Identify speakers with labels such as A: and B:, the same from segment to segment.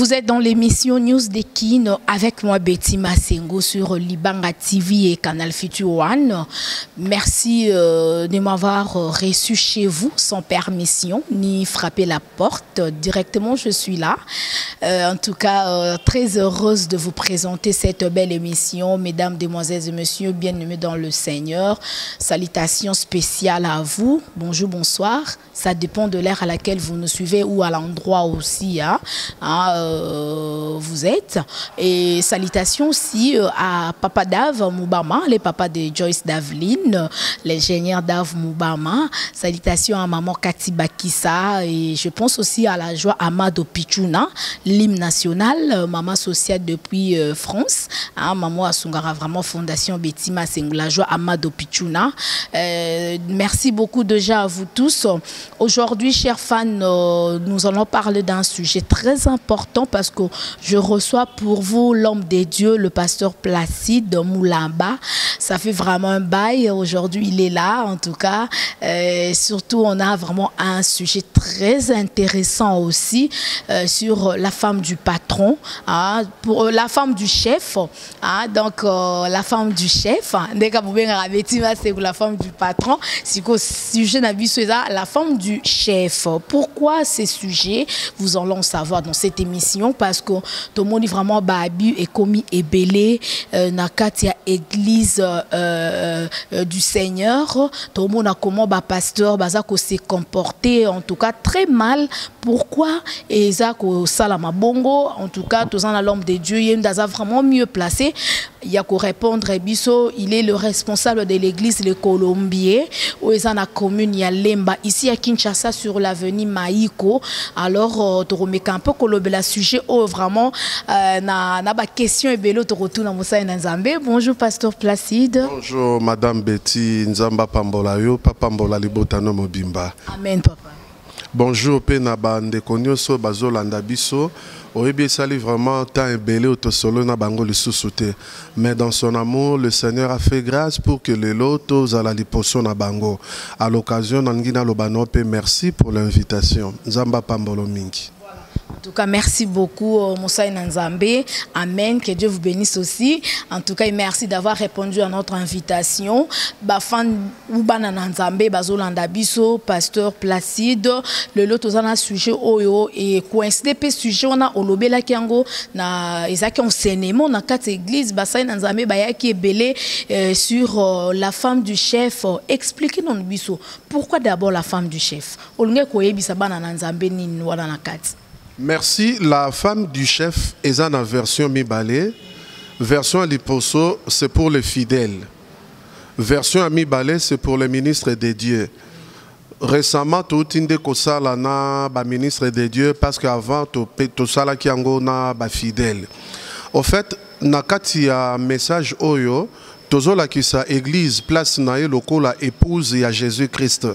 A: Vous êtes dans l'émission News d'Ekin avec moi Betty Masengo sur Libanga TV et Canal Futur One. Merci de m'avoir reçu chez vous sans permission ni frapper la porte. Directement, je suis là. En tout cas, très heureuse de vous présenter cette belle émission. Mesdames, demoiselles et messieurs, bien-aimés dans le Seigneur. Salutations spéciales à vous. Bonjour, bonsoir. Ça dépend de l'heure à laquelle vous nous suivez ou à l'endroit aussi. Vous êtes. Et salutations aussi à Papa Dave Moubama, les papas de Joyce Daveline, l'ingénieur Dave Moubama. Salutations à maman Kati Bakissa et je pense aussi à la joie Amado Pichuna, l'hymne national, maman associée depuis France. Maman Asungara, vraiment Fondation Betty Masengo, la joie Amado Pichuna. Merci beaucoup déjà à vous tous. Aujourd'hui, chers fans, nous allons parler d'un sujet très important parce que je reçois pour vous l'homme des dieux, le pasteur Placide Moulamba. Ça fait vraiment un bail. Aujourd'hui, il est là, en tout cas. Surtout, on a vraiment un sujet très intéressant aussi sur la femme du patron, pour la femme du chef. Donc, la femme du chef, la femme du patron, c'est que sujet la femme du chef. Pourquoi ces sujets? Vous allez en savoir dans cette émission parce que tout le monde est vraiment babu et commis et belé na katia église du Seigneur. Tout le monde a comment pasteur bazako s'est comporté en tout cas très mal. Pourquoi? Et Zako Salama Bongo, en tout cas, tous en l'homme de Dieu, il est vraiment mieux placé. Il y a qu'à répondre, Bisso, il est le responsable de l'église Le Colombier, où il y a la commune Yalemba, ici à Kinshasa, sur l'avenue Maïko. Alors, tu remets un peu le sujet, vraiment, na question et bello, tu retournes à Moussa Nzambe. Bonjour, pasteur Placide.
B: Bonjour, madame Betty Nzamba Pambola, yo, papa Mbola Libotano Mobimba.
A: Amen, papa.
B: Bonjour, Pena Bande Konyoso, Bazolanda Biso. Oyebi sali vraiment tant ébélé au solo na bango le sous-souté. Mais dans son amour, le Seigneur a fait grâce pour que les lotos à la liposo na bango. À l'occasion, Nangina Lobanope, merci pour l'invitation. Nzamba Pambolo Mingi.
A: En tout cas, merci beaucoup, Moussa Nzambe. Amen. Que Dieu vous bénisse aussi. En tout cas, merci d'avoir répondu à notre invitation. Bafan Ubana Nzambe, Bazolanda Biso, pasteur Placide. Le lot aux un sujet oyo et coïncide pe sujet on a olobela kiango na ezaki enseignement na quatre églises Basai Nzambe bayaki ebele sur la femme du chef. Expliquez-nous biso pourquoi d'abord la femme du chef. Olunge koyebisa bana Nzambe ni wana na quatre.
B: Merci. La femme du chef est en version mi-balé. Version Liposo, c'est pour les fidèles. Version mi-balé, c'est pour les ministres des dieux. Récemment, tout inde kosala na ba ministre des dieux parce qu'avant tout sala kiango na ba fidèle. Au fait, nakati ya message oyo tozola kisa église place na ye lokola épouse ya Jésus-Christ.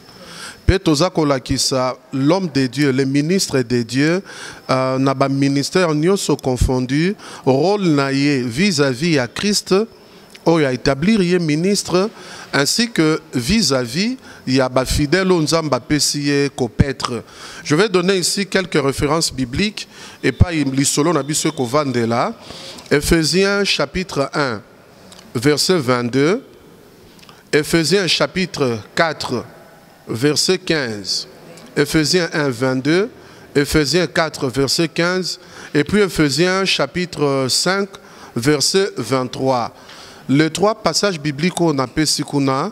B: L'homme de Dieu, le ministre de Dieu, n'a pas ministère ni se confondu, rôle naïe vis-à-vis à Christ, ou à établir un ministre, ainsi que vis-à-vis, il y a des fidèles Je vais donner ici quelques références bibliques, et pas l'isolo nabiso kovandela. Éphésiens chapitre 1, verset 22, Éphésiens chapitre 4, verset 15, Éphésiens 1, 22, Éphésiens 4, verset 15, et puis Éphésiens chapitre 5, verset 23. Les trois passages bibliques qu'on appelle Sikuna,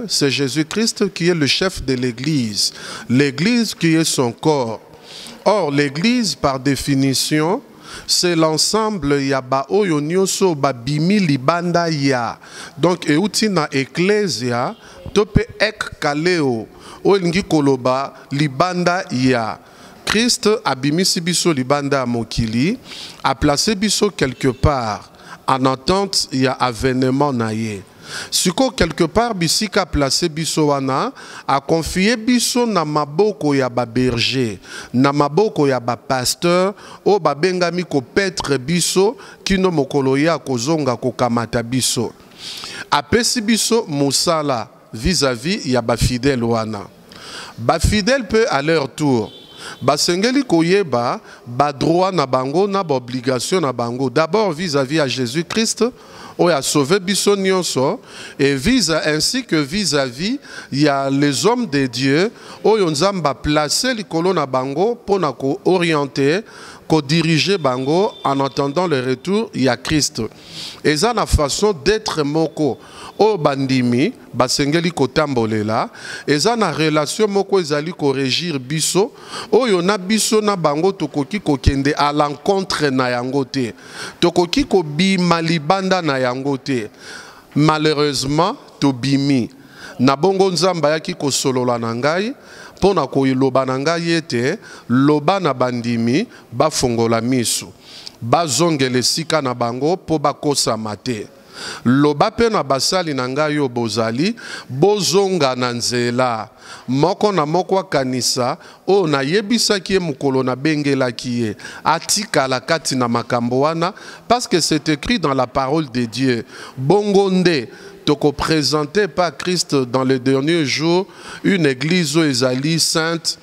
B: c'est Jésus-Christ qui est le chef de l'Église, l'Église qui est son corps. Or, l'Église, par définition, c'est l'ensemble yaba oyo nyoso babimi libanda ya. Donc eutina ecclesia tope ek kaleo olingi koloba libanda ya. Christ abimisi biso libanda mokili a placé biso quelque part en attente ya avènement naye. Siko quelque part bisika placé biso wana a confié biso na maboko ya ba berger, na maboko ya ba pasteur o babengami ko petre biso kino mokolo ya kozonga ko kamata biso. Apesi biso musala vis-à-vis ya ba fidèle wana. Ba fidèle peut à leur tour basengeli koyeba ba droit na bango na ba obligation na bango d'abord vis-à-vis à Jésus-Christ où a sauvé biso nyonso et ainsi que vis-à-vis il y a les hommes de Dieu où Nzamba placé likolo na bango pour na ko orienter ko diriger bango en attendant le retour il y a Christ et ça la façon d'être moko o bandimi basengeli kotambolela eza na relation moko ezali ko régir biso oyo na biso na bango tokoki kokende à l'encontre na yango te tokoki ko bima libanda na yango te malheureusement tobimi na bongo nzamba yaki kosolola na ngai pona koyiloba na ngai ete loba na bandimi bafongola miso bazongela esika na bango po bakosama te loba pe na basali na ngai yo bozali bozonga na nzela moko na moko akanisa o na yebisaki ye mukolo na bengelaki ye atikala kati na makambo wana parce que c'est écrit dans la parole de Dieu bongonde toko présenté par Christ dans les derniers jours une église ezali sainte,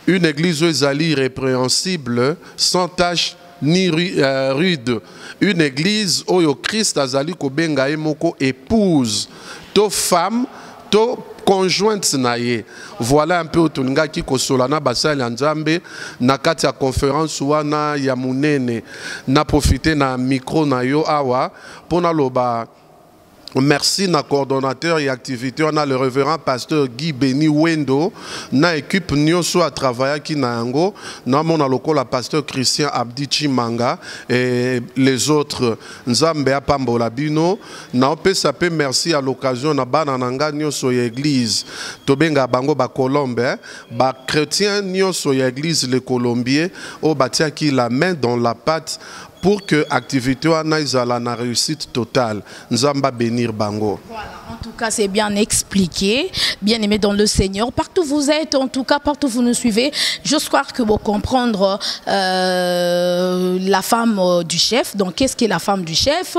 B: une église ezali irrépréhensible, sans tache ni rude, une église où Christ azali kobenga moko épouse, to femme, to conjointe naye. Voilà un peu otunga ki kosolana basali nzambe na kati ya conférence wana ya munene na profiter na micro na yo awa pona loba. Merci na coordonnateur et activité on a le révérend pasteur Guy Beni Wendo na équipe nyonso à travailler qui na yango na mona lokola pasteur Christian Abdi Chimanga et les autres nzambe apambola bino na opesa pe merci à l'occasion na bana nanga nyonso ya église tobenga bango ba colombe ba chrétien nyonso ya église le colombier o batia ki la main dans la pâte pour que l'activité soit la réussite totale. Nzamba bénir bango.
A: Voilà, en tout cas, c'est bien expliqué, bien aimé dans le Seigneur. Partout où vous êtes, en tout cas, partout où vous nous suivez, j'ose croire que vous comprendre la femme du chef. Donc, qu'est-ce qu'est la femme du chef?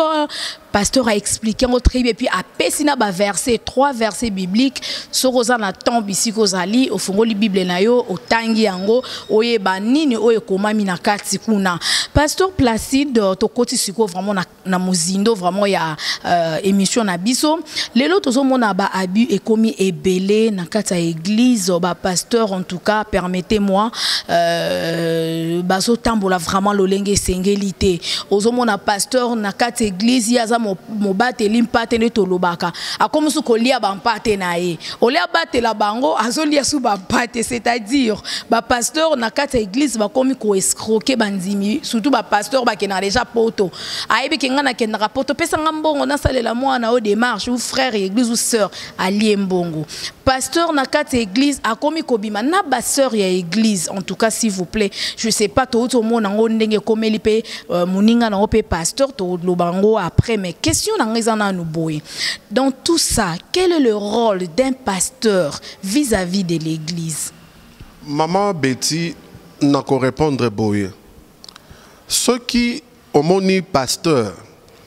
A: Pasteur a expliqué en tribu et puis à Pessina ba verset 3 versets bibliques sur na tombe ici kozali au fongo li Bible na yo au tangi yango oyeba nini oye komami na kati kuna. Pasteur Placide to koti siko vraiment na muzindo vraiment ya émission na biso lelo tozo mona ba abus et commis ebele na kati ya église ba pasteur en tout cas permettez-moi bazo tambola vraiment lolenge sengelité ozo mona pasteur na kati église ya mobate limpate ne tolobaka akomusu kolia bampate na ye olia bate la bango azolia su bampate c'est-à-dire ba pasteur na kati église ba komi ko escroquer bandimi surtout ba pasteur ba kena déjà poto aibi kenga na kena poto pesa ngambongo na salela mwana au démarche ou frère église ou sœur ali mbongo pasteur na kati église akomi kobima na ba sœur ya église en tout cas s'il vous plaît je sais pas to mona ngo ndenge komeli pe muninga na ope pasteur to lobango après mais question dans tout ça, quel est le rôle d'un pasteur vis-à-vis de l'église?
B: Maman Betty n'a qu'à répondre boye. Ceux qui ont moni pasteur,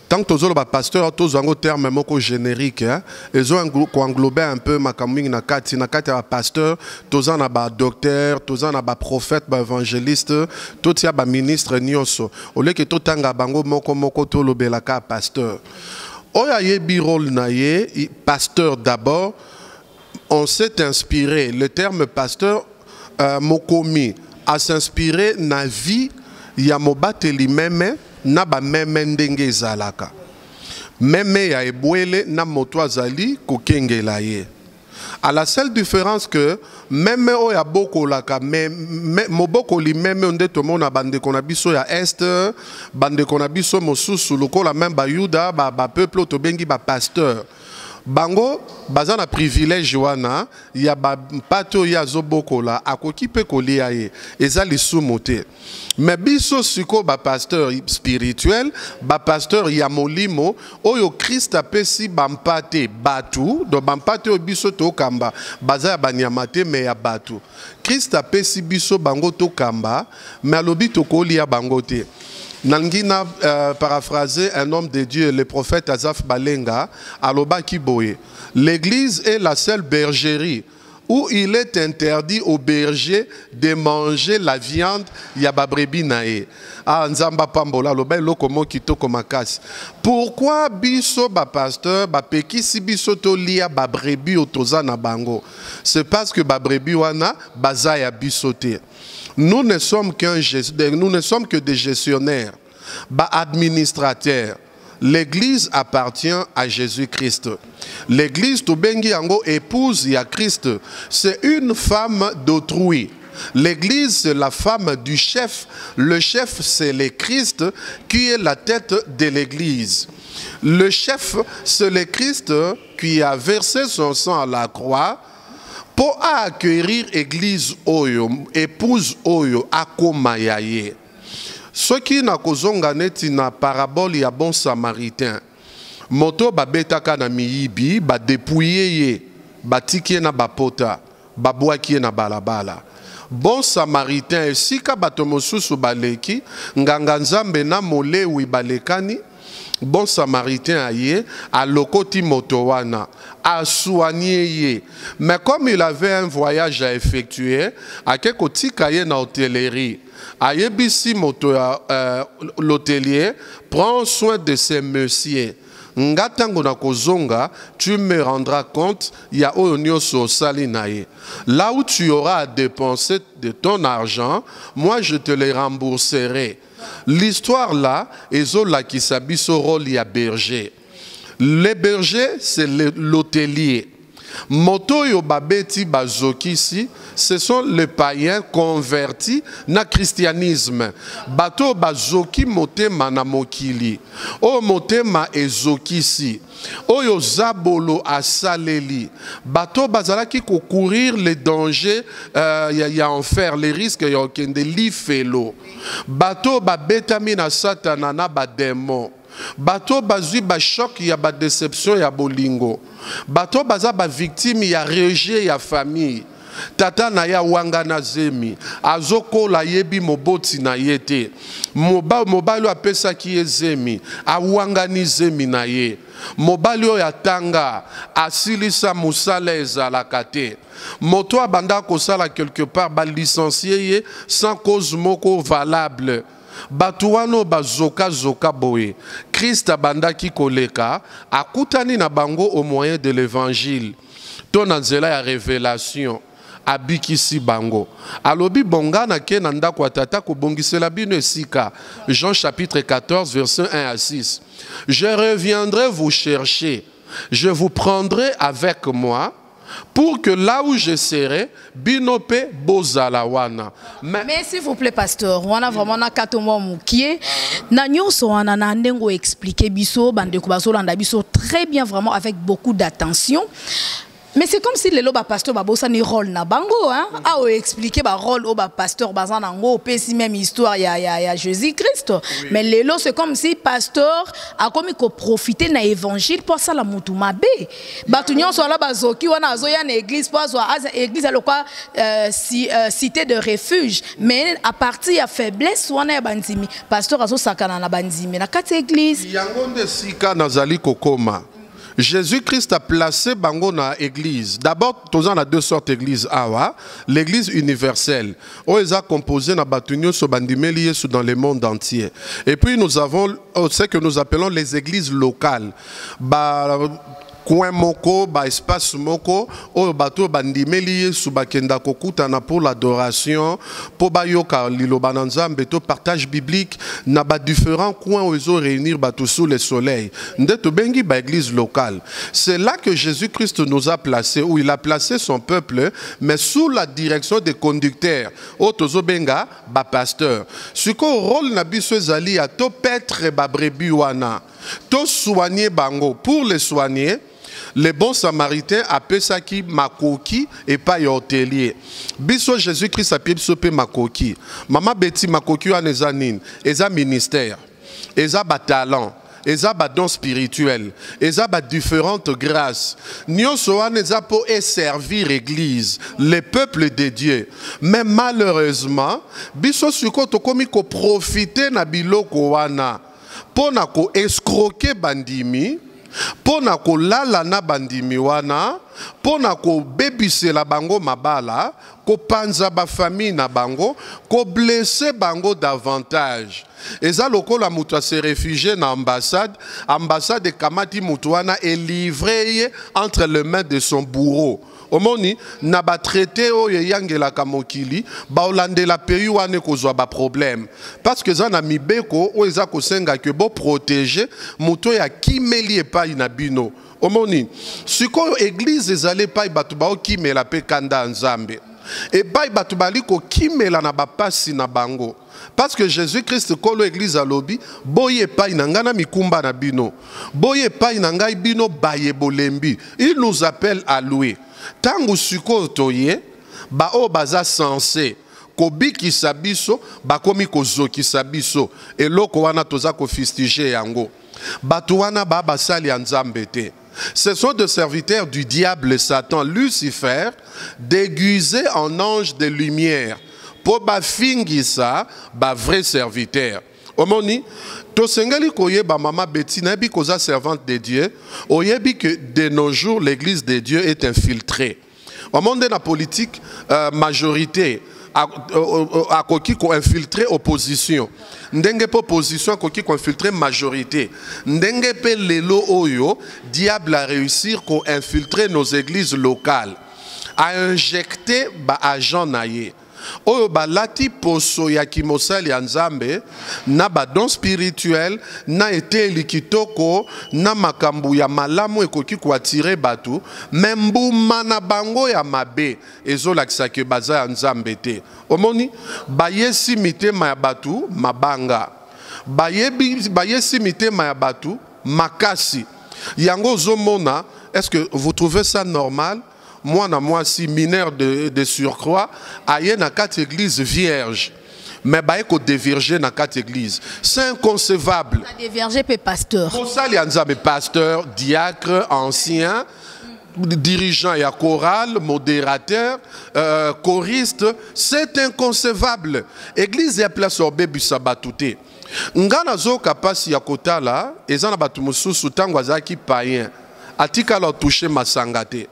B: tant que tous les pasteurs, tous un terme moko générique, ils ont englobé un peu ma camping na kati pasteur, tous en a docteur, tous en a prophète, évangéliste, tous y a ministre nyonso. Au lieu que tout tanga bango moko to lo belaka pasteur. Oya ye birol na ye pasteur d'abord. On s'est inspiré. Le terme pasteur mokomi a s'inspiré na vie ya mobateli meme. Na ba meme ndenge zalaka meme ya ebwele na moto azali kokengela ye à la seule différence que meme o ya bokolaka mobokoli meme onde to mona bande kona biso ya est bande kona biso mosusu lokola même ba yuda ba peuple to bengi ba pasteur bango baza na privilège wana ya ba pato ya zobokola akoki pe kolia ye eza lisumu te mais biso siko ba pasteur spirituel ba pasteur ya molimo oyo Christ apesi bampate batu do bampate o biso to kamba baza ya banyama te mais ya batu Christ apesi biso bango to kamba mais alobi to kolia bango te. Nangina paraphraser un homme de Dieu, le prophète Azaf Balenga, Aloba Kiboye. L'église est la seule bergerie où il est interdit aux bergers de manger la viande ya ba brebis nae. Ah, nzamba pambola loba eloko mo kitoko makasi. Pourquoi biso ba pasteur ba pekisi biso to lia ba brebis otoza na bango? C'est parce que ba brebis wana baza ya biso te. Nous ne sommes que des gestionnaires, ba administrateurs. L'église appartient à Jésus-Christ. L'église Tobengi Yango épouse ya Christ. C'est une femme d'autrui. L'église, c'est la femme du chef. Le chef, c'est le Christ qui est la tête de l'église. Le chef, c'est le Christ qui a versé son sang à la croix pour accueillir l'église Oyo, épouse Oyo, Akomayaye. Ce qui n'a kozonga neti na parabole ya bon samaritain. Moto babetaka na miyibi, ba dépouiller ye, ba tikie na bapota, ba boakie na balabala. Bon samaritain esika bato mosusu baleki, nganga nzambe na molewi balekani. Bon samaritain aye, a lokoti moto wana, a soigné ye. Mais comme il avait un voyage à effectuer, a kekoti kaye na hôtellerie. Ayebisi moto l'hôtelier, prends soin de ces messieurs. Ngatango na kozonga, tu me rendras compte, ya oyo so salinaye. Là où tu auras à dépenser de ton argent, moi je te les rembourserai. L'histoire là, ezola qui s'habille au rôle ya berger. Les bergers, c'est l'hôtelier. Moto yo babeti bazokisi, ce sont les païens convertis na christianisme. Bato bazoki motema na mokili. O motema ezokisi. Oyo zabolo asaleli. Bato bazalaki courir les dangers ya enfer, les risques ya okende lifelo. Bato babetami na satana na bademon. Bato bazui ba choc ya ba déception ya bolingo. Bato baza ba victime ya rejet ya famille. Tata na ya wanga na zemi. Azoko la yebi moboti na yete. Mobali apesa ki zemi. Awanga ni zemi na ye. Mobali ya tanga. Asilisa musala ezalaka te. Moto abanda kosala quelque part ba licencié ye sans cause moko valable. Batuano bazoka zoka boye. Christ abandaki koleka, akutani na bango au moyen de l'évangile. Ton anzela ya révélation, abikisi bango. Alobi bonga na ke nanda kwa tata ko bongisela bino esika. Jean chapitre 14 verset 1 à 6. Je reviendrai vous chercher, je vous prendrai avec moi, pour que là où je serai, binope bozalawana.
A: Mais s'il vous plaît, pasteur, on a vraiment na katomo mukie. Na nyonso wana na ndengo expliquer biso bande ko bazolanda biso très bien, vraiment avec beaucoup d'attention. Mais c'est comme si le loba pasteur babosa ni rôle na bango hein, a expliquer ba rôle au ba pasteur bazanango pesi même histoire ya Jésus-Christ. Oui. Mais le lo c'est comme si pasteur a comme ko profiter na évangile pour ça la mutu mabe. Batunyon so la bazoki wana azoya na église pour so église alokwa cité de refuge. Mais à partir ya faiblesse wana ya bandimi pasteur azo sakana na bandimi na kati église.
B: Yangonde sika nazali kokoma. Jésus-Christ a placé bango na église. D'abord, tous en a deux sortes d'églises. L'église universelle, où ils ont composé na batunyo so bandimeli dans le monde entier. Et puis nous avons ce que nous appelons les églises locales. Coin moko, ba espace moko, o bato bandimeli yesu bakenda kokuta na pour l'adoration, pour bayoka liloba na nzambe to partage biblique na ba différents coins où ils ont réunir bato sous le soleil. Ndeto bengi ba église locale. C'est là que Jésus-Christ nous a placé, où il a placé son peuple, mais sous la direction des conducteurs. O tozo benga ba pasteur. Suko rôle na biso ezali a to petre ba brebi wana. To soigner bango. Pour les soigner, les bons samaritains appellent ça qui makoki et pas hôtelier. Biso Jésus-Christ a pied sopé makoki. Maman Betty makoki a nezanin, eza ministère, eza ba talent, eza ba don spirituel, eza ba différentes grâces. Nyonso an eza pour servir l'église, le peuple de Dieu. Mais malheureusement, biso suko to komi ko profiter na biloko wana. Pona ko escroquer bandimi. pona ko lala na bandimi wana, pona ko bebisela bango mabala, ko panza ba famille na bango, ko blesser bango davantage. Eza lokola mutu se réfugié na ambassade, ambassade kamati mutu wana est livré entre les mains de son bourreau. Omoni na ba traité o yangela kamokili ba olande la pays wane kozwa ba problème parce que za na mibeko o eza ko senga ke bo protéger muto ya kimeli epai na bino. Omoni sikoyo église ezale pai batu ba okimela pe kanda nzambe e pai batu bali ko kimela na ba pasi na bango. Parce que Jésus-Christ, quand l'église a lobby, boye pai nangana mikumba na bino, boye pai nangai bino baye bolembi. Il nous appelle à louer. Tangu suko toye, ba o baza sensé, kobi ki sabiso, ba komi kozo ki sabiso, et loko wana toza ko fistige yango. Batu wana ba basali anzambete. Ce sont des serviteurs du diable Satan, Lucifer, déguisés en ange de lumière. Pour ba fingisa ba vrai serviteur. Omoni to sengeli koye ba mama Betty na bi koza servante de Dieu. Oyebi que de nos jours l'église de Dieu est infiltrée. Au monde de la politique majorité a koki ko infiltrer opposition. Ndenge po opposition koki ko infiltrer majorité. Ndenge pe lelo oyo diable a réussir ko infiltrer nos églises locales. A injecter ba agent naye. Oyo balati poso ya kimosali ya nzambe na badon spirituel na ete likitoko na makambu ya malamu ekoki ko attirer batu membuma na bango ya mabe ezolakisa ke baza ya nzambe te. Omoni bayesi mitema ya batu mabanga bayesi mitema ya batu makasi yango zomona. Est-ce que vous trouvez ça normal? Moi, si mineur de surcroît, aïe na 4 églises vierges. Mais bah éco dévirger na 4 églises. C'est inconcevable.
A: Dévirger pe pasteur.
B: Pour ça, il y a un pasteur, diacre, ancien, dirigeant et choral, modérateur, choriste. C'est inconcevable. Église est place au bébé sabatouté. Ngana zo kapasi ya kota la, ezana batu mususu tango azaki païen. Atika lo toucher masangate.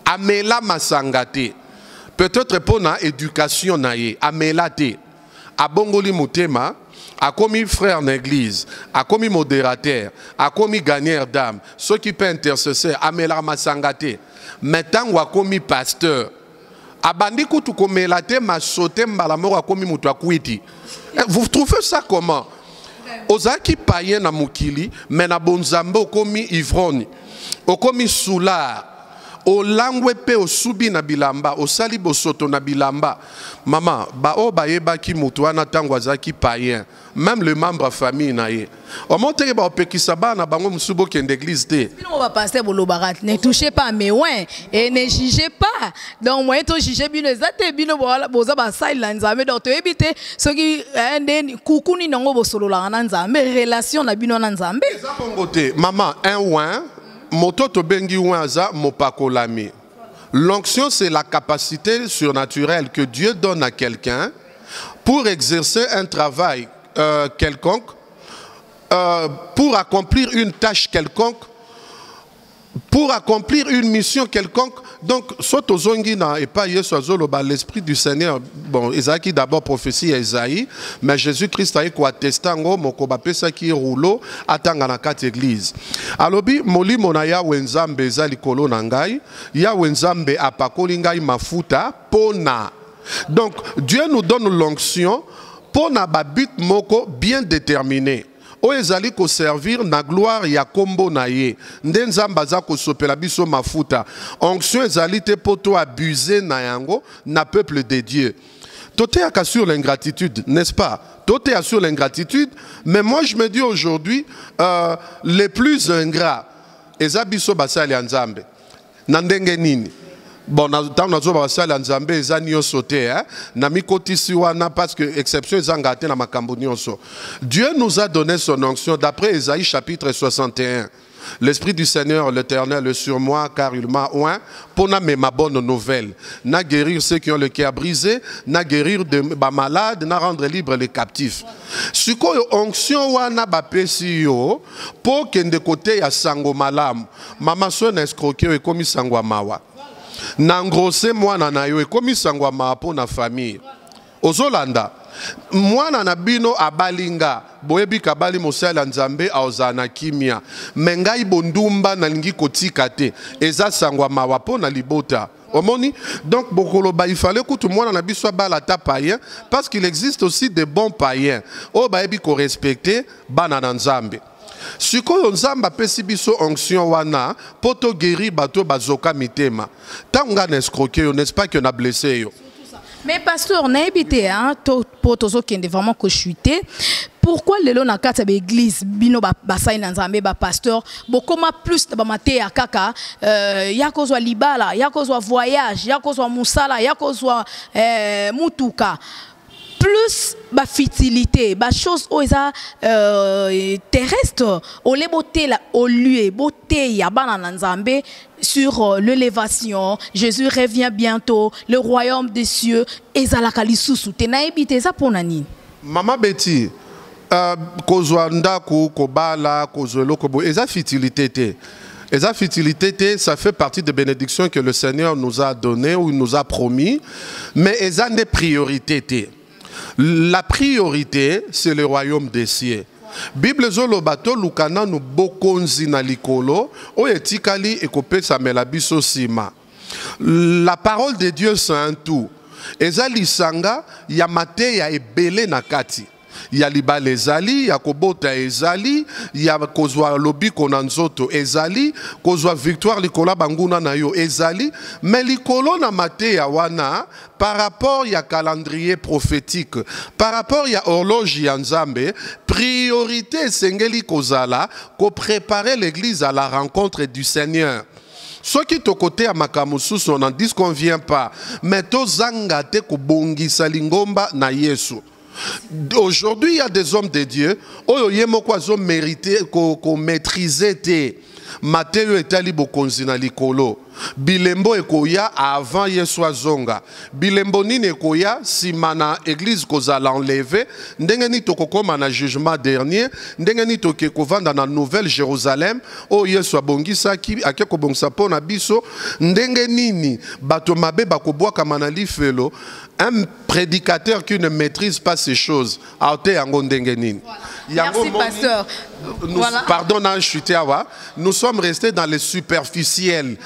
B: Amela masangate. Peut-être pour na éducation naye. Amela te. Abongoli mutema. A commis frère en église. A commis modérateur. A commis gagneur d'âme. Ceux qui peuvent intercesseur. Amela masangate. Maintenant ou a commis pasteur. Abandi kutu komelate masote mbalamoro a commis mutwakwiti. Vous trouvez ça comment? Ozaki païen na mukili. Mais na bonzambe o commis ivroni. O commis soulard. O langwe pe o subi na bilamba, o sali bosoto na bilamba. Maman, ba o ba yeba ki mutuana tango azaki païen. Même le membre famille na ye. O monte ba o pekisaba na bango musubo kende église te.
A: On va passer bolo barat. Ne touchez pas mais ouais et ne jugez pas. Donc moi to juger bino zate bino boza ba sai la nzambe donc to ebite ce qui nden kukuni nango bosolo la nzambe relation na bino na nzambe.
B: Eza bongote. Maman, un ouin moto to bengi ouaza mopakolami. L'onction, c'est la capacité surnaturelle que Dieu donne à quelqu'un pour exercer un travail quelconque, pour accomplir une tâche quelconque, pour accomplir une mission quelconque. Donc, l'Esprit du Seigneur, bon, Isaïe d'abord prophétie à Isaïe, mais Jésus-Christ a écouté testango, mokobapé sa qui rouleau, attanga na 4 églises. Alors, moli monaya wenzambe zali kolo nangai, ya wenzambe apakoli ngai mafuta pona. Donc, Dieu nous donne l'onction pona ba but moko bien déterminé. Oezali ko servir na gloire ya kombo na ye. Ndenzamba za ko sopela biso mafuta. Onction ezali te poto abuser na yango na peuple de Dieu. Toté a sur l'ingratitude, n'est-ce pas? Toté a sur l'ingratitude, mais moi je me dis aujourd'hui les plus ingrats ezabiso basali anzambe. Nandenge nini? Bon, dans notre salle en Zambie, ils ont sauté, parce que exception, ils ont gâté dans ma Dieu nous a donné son onction d'après Ésaïe chapitre 61. L'Esprit du Seigneur, l'Éternel, est sur moi, car il m'a oint pour n'amener ma bonne nouvelle. N'a guérir ceux qui ont le cœur brisé, n'a guérir des malades, n'a rendre libre les captifs. Si quoi onction wana bapesi yo, pour que de côté ya sango malam, mama so na escroquer et comme sango mawa. Na ngrose moi na yo et comme sango mawa pour na famille. Ozolanda. Mwana na bino abalinga boyebi kabali mosala nzambe aozana kimia mengai bondumba na lingi kotika te eza sangwa mawa po na libota omoni. Donc bokoloba il fallait que tout le monde na biso bala ta païen parce qu'il existe aussi des bons païens o bayebi ko respecter bana na nzambe. Sikoyo nzamba pesi biso onction wana poto guérir bato bazoka mitema tanga na escroquer n'est-ce pas que on a blessé yo.
A: Mais pasteur, on a habité, hein, pour tous ceux qui ont vraiment chuté. Pourquoi les gens dans l'église, bino basay nanzambe ba pasteur, beaucoup plus de maté à kaka, ya kozwa libala, ya kozwa voyage, ya kozwa musala, ya kozwa mutuka. Plus ba fertilité, ba chose oza terrestre, au les beauté la au lieu beauté ya banana nzambe sur l'élévation, Jésus revient bientôt, le royaume des cieux, ezalaka lisusu te na ebite za ponani.
B: Mama Betty, kozwa ndaku kobala kozwelo kobo eza fertilité te. Et sa fertilité, ça fait partie des bénédictions que le Seigneur nous a données ou nous a promis, mais elles ont des priorités. La priorité, c'est le royaume des cieux. Bible zolo bato lukana nu bokonzi na likolo o etikali ekope samela biso sima. La parole de Dieu c'est un tout. Ezali sanga ya mate ya ebele na kati. Ya libala ezali, ya kobota ezali, ya kozwa lobi konanzoto ezali, kozwa victoire likola banguna na yo ezali, mais likolo na mate ya wana par rapport ya calendrier prophétique, par rapport ya horloge ya nzambe, priorité sengeli kozala ko préparer l'église à la rencontre du Seigneur. Ceux qui sont côté à Makamusus, on n'en dit qu'on ne vient pas, mais to zangate ko bongi salingomba na Yesu. Aujourd'hui, il y a des hommes de Dieu qui ont mérité, qui ont maîtrisé Matteo etali bokonzi na likolo. Bilembo ekoya avant Yeswa zonga. Bilembo nini ekoya simana église kozala enlevé. Ndenge ni tokokoma na jugement dernier. Ndenge ni tokekovanda na Nouvelle Jérusalem. O Yeswa bongisa ki akeko bongisa po na biso. Ndenge nini bato mabe bakobwaka manali felo. Un prédicateur qui ne maîtrise pas ces choses. Aote yango ndenge nini.
A: Merci pasteur.
B: Voilà. Pardon, nous sommes restés dans les superficiels.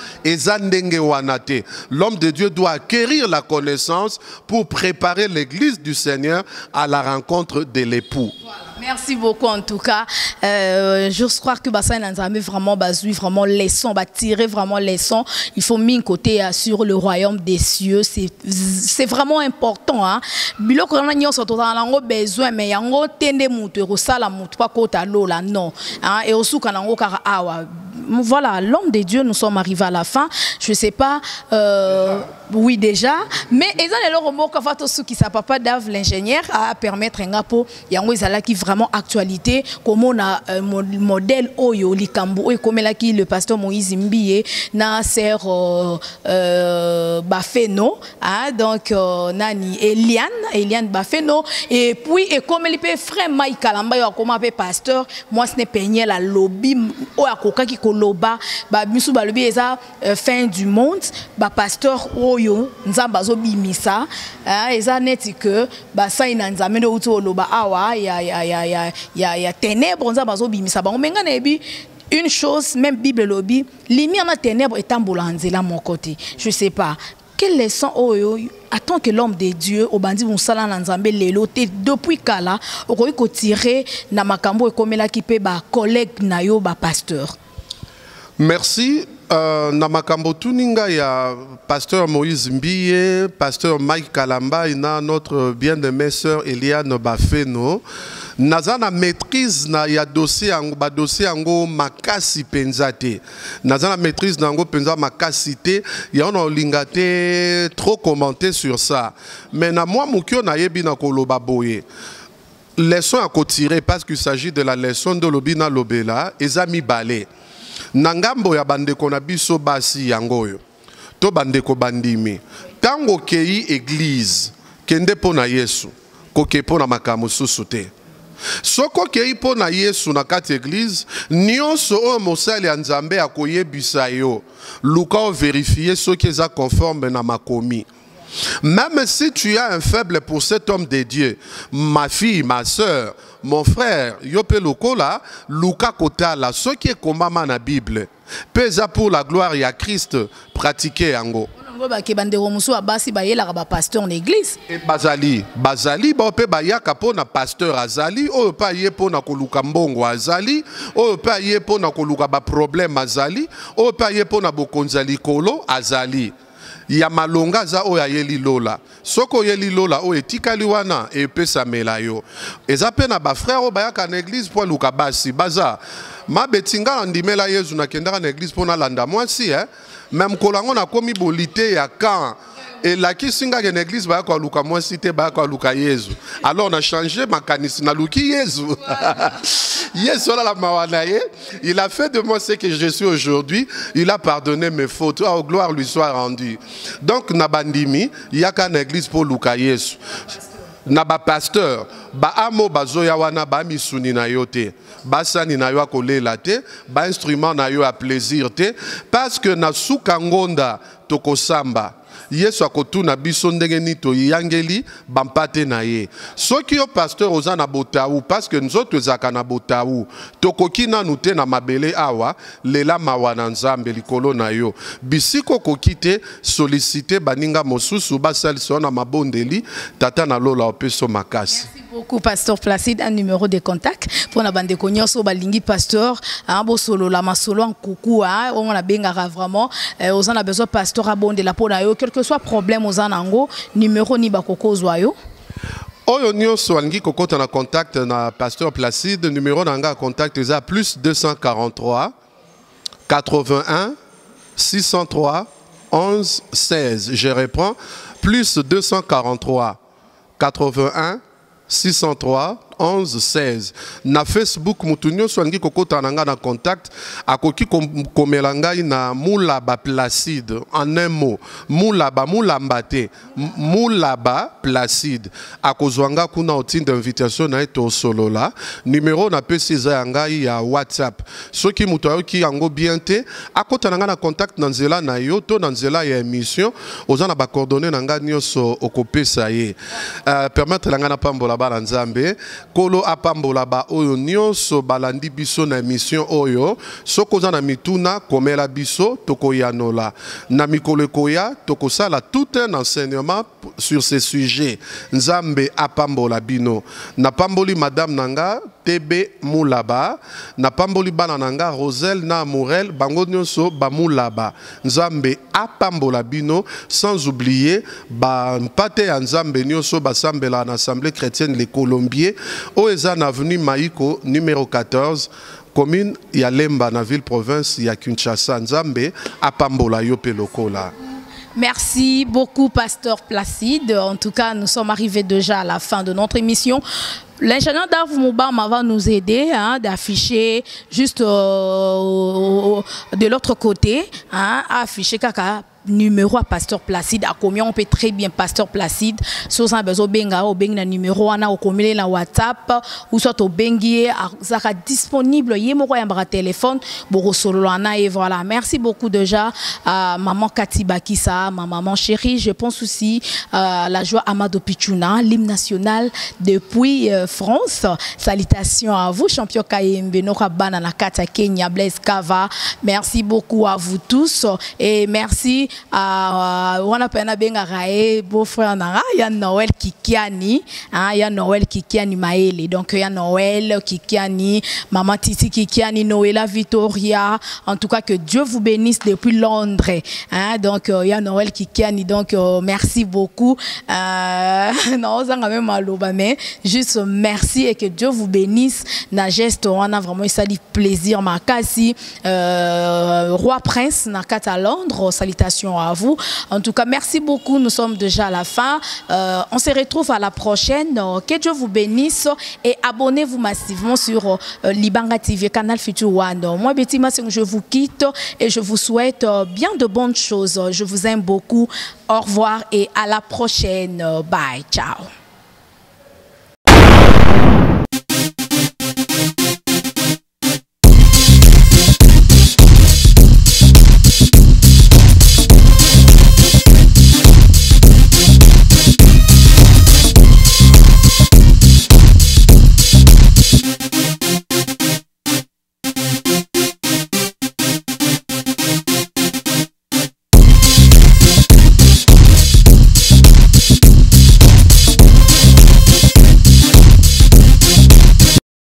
B: L'homme de Dieu doit acquérir la connaissance pour préparer l'église du Seigneur à la rencontre de l'époux.
A: Merci beaucoup en tout cas. Je crois que Bassin Nanzame vraiment basé vraiment leçon, tirer vraiment leçon. Il faut mettre côté sur le royaume des cieux. C'est vraiment important. Hein. Bilo qu'on a nyon surtout dans l'ango besoin mais yango tende mutu rosala mutu pas kota lola non. Hein. Et aussi quand yango kara awa. Voilà, l'homme de Dieu, nous sommes arrivés à la fin. Je ne sais pas, oui déjà, mais ils ont le remorque qui sa papa Dave l'ingénieur à permettre un gapo yango izala qui vraiment actualité comme on a modèle oyo likambo et comme là qui le pasteur Moïse Mbiye na sœur Bafeno hein, donc nani Eliane Bafeno et puis et comme il peut frère Mike Kalamba yo comme appelé pasteur moi ce n'est pas la lobby o akoka ki loba ba misu ba lobi eza fin du monde ba pasteur oyo nzamba zo bimisa eza neti que ba saina nzambe no uto loba awa ya ténèbres nzamba zo bimisa ba menga na ebi une chose même Bible lobi limi en ténèbres etambola nzela mon côté je sais pas quelle leçon oyo attend que l'homme de Dieu au bandi monsala na nzambe lelo te depuis kala okoki ko tirer na makambo ekomela ki pe ba collègue na yo ba pasteur.
B: Merci. Namakambo Tuninga, il y a pasteur Moïse Mbiye, pasteur Mike Kalamba, il y a notre bien-aimée sœur Eliane Bafeno. Nazana maîtrise na ya dossier ango makasi penzate. Nazana maîtrise nango penza makasi te. Ya on a lingate trop commenté sur ça. Mais na moi mukyo na yebi na koloba boye. Leçon à tirer parce qu'il s'agit de la leçon de l'obina lobela, ezami balé. Nangambo ya bandeko na biso basi yangoyo. To bandeko bandimi. Tango kei église, kende po na Yesu, koke po na makambo susu te. Soko kei po na Yesu na kati église, nyonso o mosali ya Nzambe akoyebisa yo. Luka o vérifier soki eza conforme na makomi. Même si tu as un faible pour cet homme de Dieu, ma fille, ma soeur, mon frère, yope lokola, Luka kotala, ce qui est commandement na Bible, pesa pour la gloire ya Christ, pratiquer yango.
A: Pasteur en église.
B: Et bazali ba pe bayaka pona pasteur azali, o pa ye pona koluka mbongo azali, o pa ye pona koluka ba problème azali, o pa ye pona bokonzali kolo azali. Ya malonga za o ya yeli lola. Soko yeli lola o etikali wana e pesa melayo. Eza pe na ba frère o bayaka na église po luka basi baza. Ma betinga ndimela Yesu na kendaka na église pona landa mwasi même kolango na komi bolité ya kan. Et la qui singa en église ba ko luka mwasi te ba ko luka Yesu. Alors on a changé makanisi na luki Yesu. Yesu la mawanaye, il a fait de moi ce que je suis aujourd'hui, il a pardonné mes fautes. Oh, gloire lui soit rendue. Donc nabandimi, yaka na église pour luka Yesu. Naba pasteur, ba amo bazoya wana ba misuni na yote. Basani na yo akolela te, ba instrument na yo a plaisir te, parce que na sukangonda tokosamba. Yesu akotuna biso ndenge ni to yangeli bampate na ye. Soki yo pasteur oza na botaou parce que nzoto ezaka na botaou tokoki nanu te na mabele awa lela mawa na Nzambe likolo na yo. Bisiko kokite solliciter baninga mosusu basalisa na mabondeli tata na lola opeso makasi.
A: Merci beaucoup Pasteur Placide. Un numéro de contact pour na bande konyoso balingi pasteur bo solo la masolo en coucou on a bengara vraiment on a besoin pasteur abonde la pona yo quel que soit problème aux anango numéro ni bakoko zwayo.
B: Oyo nyonso alingi kokota na contact na Pasteur Placide, numéro nanga contact eza plus 243 81 603 11 16. Je reprends plus 243 81 603 11 16. Na Facebook mutunyo swangi kokota nanga na contact akoki komelanga na Moulaba Placide en un mot Moulaba Moulambate Moulaba Placide akozwanga kuna outil d'invitation na eto solola numéro na pesiza yanga ya WhatsApp soki muto ayoki yango bien te akota nanga na contact na nzela na yo to na nzela ya émission ozana ba coordonnées nanga nyoso okopesa ye permettre langa na pambola ba Nzambe kolo apambola ba oyo nyonso balandi biso na émission oyo sokoza na mituna komela biso tokoyanola na mikolo koya tokosala tout un enseignement sur ces sujets. Nzambe apambola bino na pamboli madame nanga Tebe Moulaba na pamboli bana nanga Rosel na Morel bango nyonso ba Moulaba. Nzambe apambola bino sans oublier ba mpate ya Nzambe nyonso basambela na Assemblée chrétienne les Colombiers Oeza na avenue Maïko numéro 14 commune ya Lemba na ville province ya Kinshasa. Nzambe apambola yo pe lokola.
A: Merci beaucoup Pasteur Placide. En tout cas, nous sommes arrivés déjà à la fin de notre émission. L'ingénieur Dave Moubama va nous aider d'afficher juste de l'autre côté, afficher kaka numéro à Pasteur Placide. À combien on peut très bien Pasteur Placide. Soit on besoin benga au benga numéro ana au combien la WhatsApp ou soit au bengi sera disponible yemoko yambara téléphone boro solana et voilà. Merci beaucoup déjà à maman Katiba Kissa, ma maman chérie. Je pense aussi à la joie Amado Pichuna, l'hymne national depuis France. Salutations à vous, champion Kayembe, Norabana Nakata Kenya, Blaise Kava. Merci beaucoup à vous tous et merci à Wanapena Bengarae, beau-frère Nara, ya Noël Kikiani, ya Noël Kikiani Maëli. Donc ya Noël Kikiani, Maman Titi Kikiani, Noëlla Victoria. En tout cas, que Dieu vous bénisse depuis Londres. Donc ya Noël Kikiani. Donc merci beaucoup. Non, ça même maloba, mais juste merci et que Dieu vous bénisse. Na geste, on a vraiment ça dit plaisir. Makasi, roi prince, Nakata Londres, salutations. salutations à vous. En tout cas, merci beaucoup. Nous sommes déjà à la fin. On se retrouve à la prochaine. Que Dieu vous bénisse et abonnez-vous massivement sur Libanga TV, Canal Futur One. Moi, Betty Massing, je vous quitte et je vous souhaite bien de bonnes choses. Je vous aime beaucoup. Au revoir et à la prochaine. Bye. Ciao.